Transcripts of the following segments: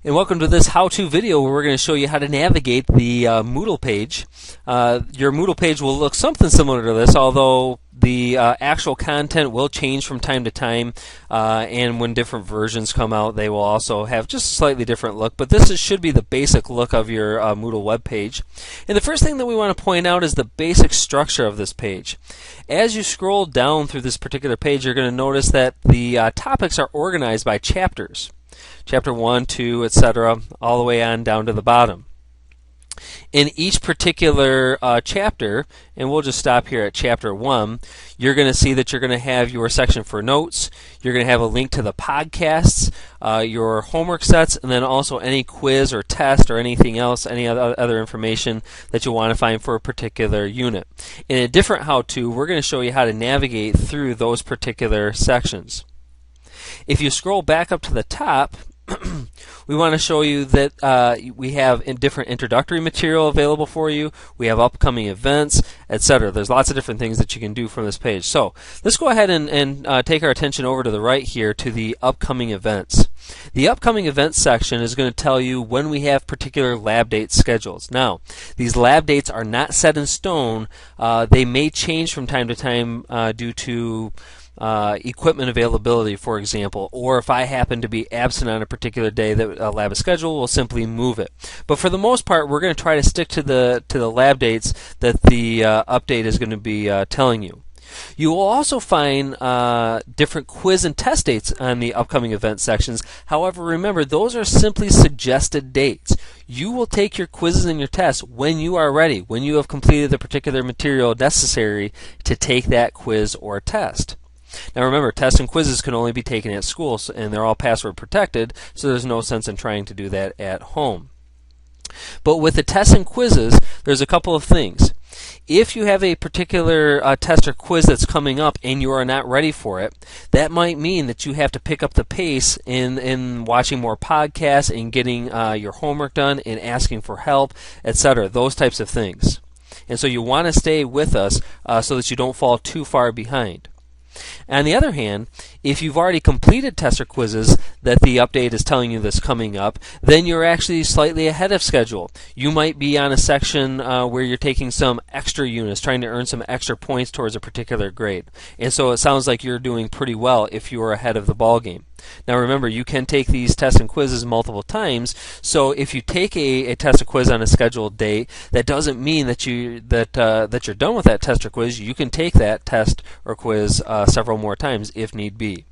And welcome to this how-to video where we're going to show you how to navigate the Moodle page. Your Moodle page will look something similar to this, although the actual content will change from time to time, and when different versions come out they will also have just a slightly different look, but this should be the basic look of your Moodle web page. And the first thing that we want to point out is the basic structure of this page. As you scroll down through this particular page, you're going to notice that the topics are organized by chapters. Chapter 1, 2, etc., all the way on down to the bottom. In each particular chapter, and we'll just stop here at chapter 1, you're going to see that you're going to have your section for notes, you're going to have a link to the podcasts, your homework sets, and then also any quiz or test or anything else, any other information that you'll want to find for a particular unit. In a different how-to, we're going to show you how to navigate through those particular sections. If you scroll back up to the top, we want to show you that we have different introductory material available for you. We have upcoming events, etc. There's lots of different things that you can do from this page. So let's go ahead and take our attention over to the right here to the upcoming events. The upcoming events section is going to tell you when we have particular lab dates scheduled. Now, these lab dates are not set in stone. They may change from time to time due to equipment availability, for example, or if I happen to be absent on a particular day that a lab is scheduled, we'll simply move it. But for the most part, we're going to try to stick to the lab dates that the update is going to be telling you. You will also find different quiz and test dates on the upcoming event sections. However, remember, those are simply suggested dates. You will take your quizzes and your tests when you are ready, when you have completed the particular material necessary to take that quiz or test. Now remember, tests and quizzes can only be taken at school, and they're all password protected, so there's no sense in trying to do that at home. But with the tests and quizzes, there's a couple of things. If you have a particular test or quiz that's coming up and you are not ready for it, that might mean that you have to pick up the pace in watching more podcasts and getting your homework done and asking for help, etc., those types of things. And so you want to stay with us so that you don't fall too far behind. On the other hand, if you've already completed tests or quizzes that the update is telling you that's coming up, then you're actually slightly ahead of schedule. You might be on a section where you're taking some extra units, trying to earn some extra points towards a particular grade. And so it sounds like you're doing pretty well if you are ahead of the ball game. Now remember, you can take these tests and quizzes multiple times, so if you take a test or quiz on a scheduled date, that doesn't mean that you're done with that test or quiz. You can take that test or quiz several more times if need be.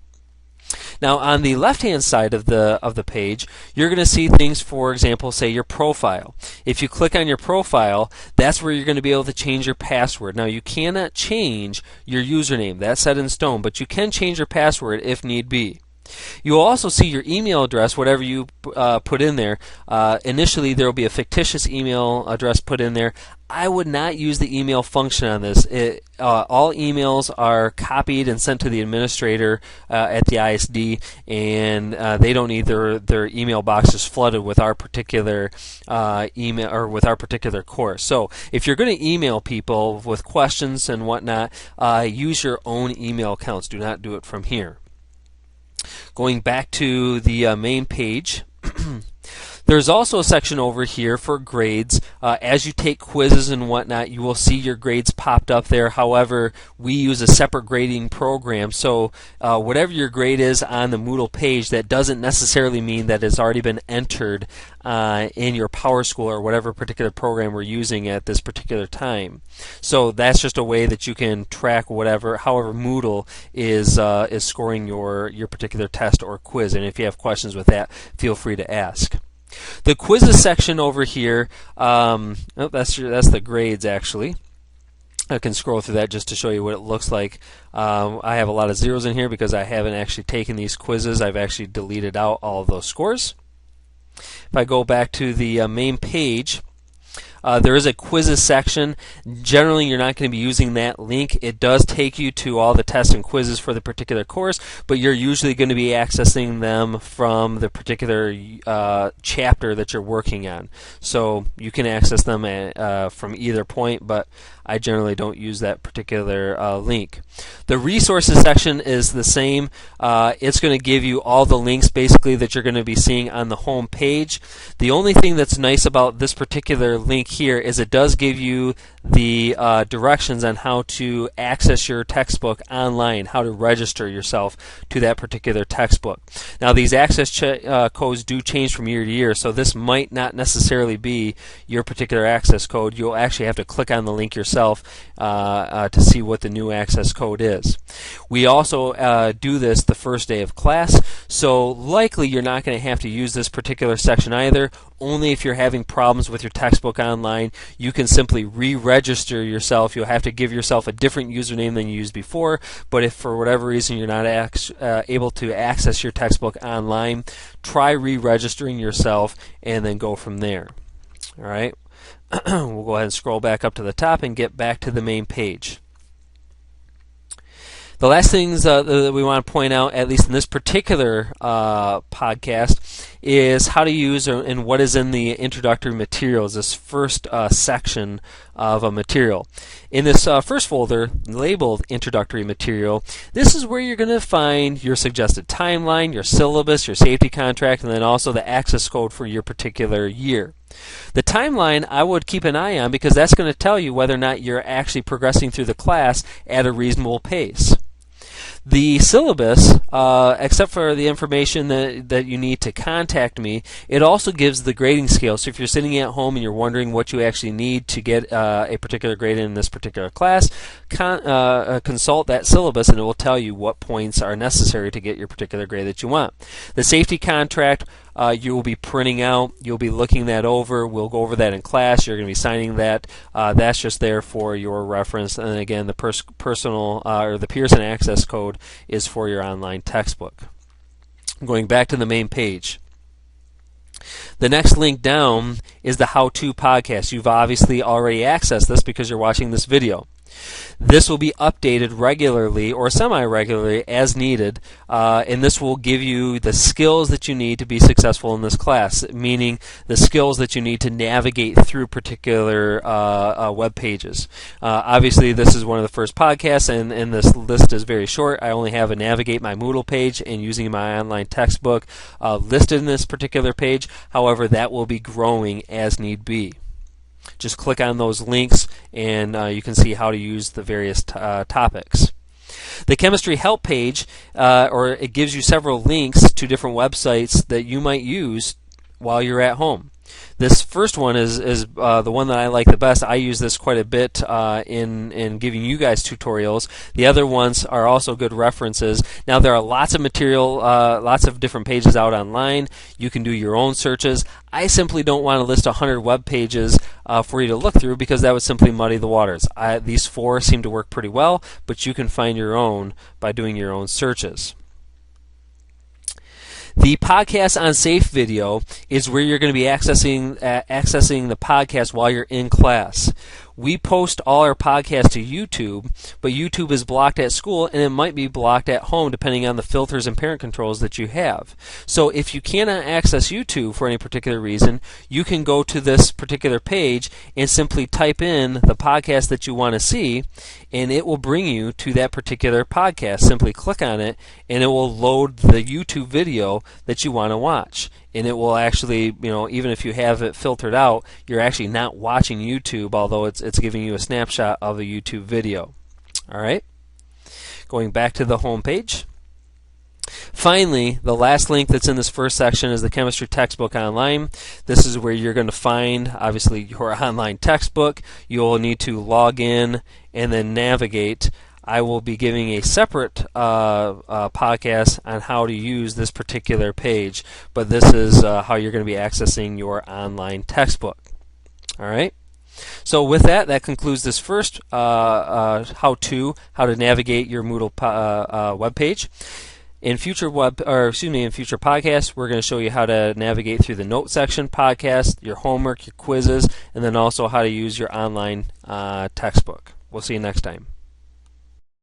Now on the left-hand side of the page, you're going to see things, for example, say your profile. If you click on your profile, that's where you're going to be able to change your password. Now you cannot change your username. That's set in stone, but you can change your password if need be. You'll also see your email address, whatever you put in there. Initially, there will be a fictitious email address put in there. I would not use the email function on this. All emails are copied and sent to the administrator at the ISD, and they don't need their email boxes flooded with our particular email or with our particular course. So, if you're going to email people with questions and whatnot, use your own email accounts. Do not do it from here. Going back to the main page, there's also a section over here for grades. As you take quizzes and whatnot, you will see your grades popped up there. However, we use a separate grading program, so whatever your grade is on the Moodle page, that doesn't necessarily mean that it's already been entered in your PowerSchool or whatever particular program we're using at this particular time. So that's just a way that you can track however Moodle is scoring your particular test or quiz. And if you have questions with that, feel free to ask. The quizzes section over here, that's the grades actually. I can scroll through that just to show you what it looks like. I have a lot of zeros in here because I haven't actually taken these quizzes. I've actually deleted out all of those scores. If I go back to the main page, There is a quizzes section. Generally, you're not going to be using that link. It does take you to all the tests and quizzes for the particular course, but you're usually going to be accessing them from the particular chapter that you're working on. So you can access them from either point, but I generally don't use that particular link. The resources section is the same. It's going to give you all the links basically that you're going to be seeing on the home page. The only thing that's nice about this particular link here is it does give you the directions on how to access your textbook online, how to register yourself to that particular textbook. Now these access codes do change from year to year, so this might not necessarily be your particular access code. You'll actually have to click on the link yourself to see what the new access code is. We also do this the first day of class, so likely you're not going to have to use this particular section either. Only if you're having problems with your textbook online, you can simply re-register yourself. You'll have to give yourself a different username than you used before, but if for whatever reason you're not able to access your textbook online, try re-registering yourself and then go from there. All right. We'll go ahead and scroll back up to the top and get back to the main page. The last things that we want to point out, at least in this particular podcast, is how to use and what is in the introductory materials, this first section of a material. In this first folder labeled introductory material, this is where you're going to find your suggested timeline, your syllabus, your safety contract, and then also the access code for your particular year. The timeline I would keep an eye on because that's going to tell you whether or not you're actually progressing through the class at a reasonable pace. The syllabus, except for the information that you need to contact me, it also gives the grading scale. So if you're sitting at home and you're wondering what you actually need to get a particular grade in this particular class, consult that syllabus and it will tell you what points are necessary to get your particular grade that you want. The safety contract you will be printing out. You'll be looking that over. We'll go over that in class. You're going to be signing that. That's just there for your reference. And again, the personal or the Pearson access code is for your online textbook. Going back to the main page. The next link down is the how-to podcast. You've obviously already accessed this because you're watching this video. This will be updated regularly or semi-regularly as needed, and this will give you the skills that you need to be successful in this class, meaning the skills that you need to navigate through particular web pages. Obviously, this is one of the first podcasts, and this list is very short. I only have a Navigate My Moodle page and using my online textbook listed in this particular page. However, that will be growing as need be. Just click on those links and you can see how to use the various topics. The chemistry help page, or it gives you several links to different websites that you might use while you're at home. This first one is the one that I like the best. I use this quite a bit in giving you guys tutorials. The other ones are also good references. Now there are lots of material, lots of different pages out online. You can do your own searches. I simply don't want to list 100 web pages for you to look through because that would simply muddy the waters. These 4 seem to work pretty well, but you can find your own by doing your own searches. The podcast on Safe video is where you're going to be accessing the podcast while you're in class. We post all our podcasts to YouTube, but YouTube is blocked at school and it might be blocked at home depending on the filters and parent controls that you have. So if you cannot access YouTube for any particular reason, you can go to this particular page and simply type in the podcast that you want to see, and it will bring you to that particular podcast. Simply click on it and it will load the YouTube video that you want to watch. And it will actually, even if you have it filtered out, you're actually not watching YouTube, although it's giving you a snapshot of a YouTube video. All right? Going back to the home page. Finally, the last link that's in this first section is the Chemistry Textbook Online. This is where you're going to find, obviously, your online textbook. You'll need to log in and then navigate. I will be giving a separate podcast on how to use this particular page, but this is how you're going to be accessing your online textbook. All right. So with that, that concludes this first how to navigate your Moodle web page. In future in future podcasts, we're going to show you how to navigate through the note section podcast, your homework, your quizzes, and then also how to use your online textbook. We'll see you next time.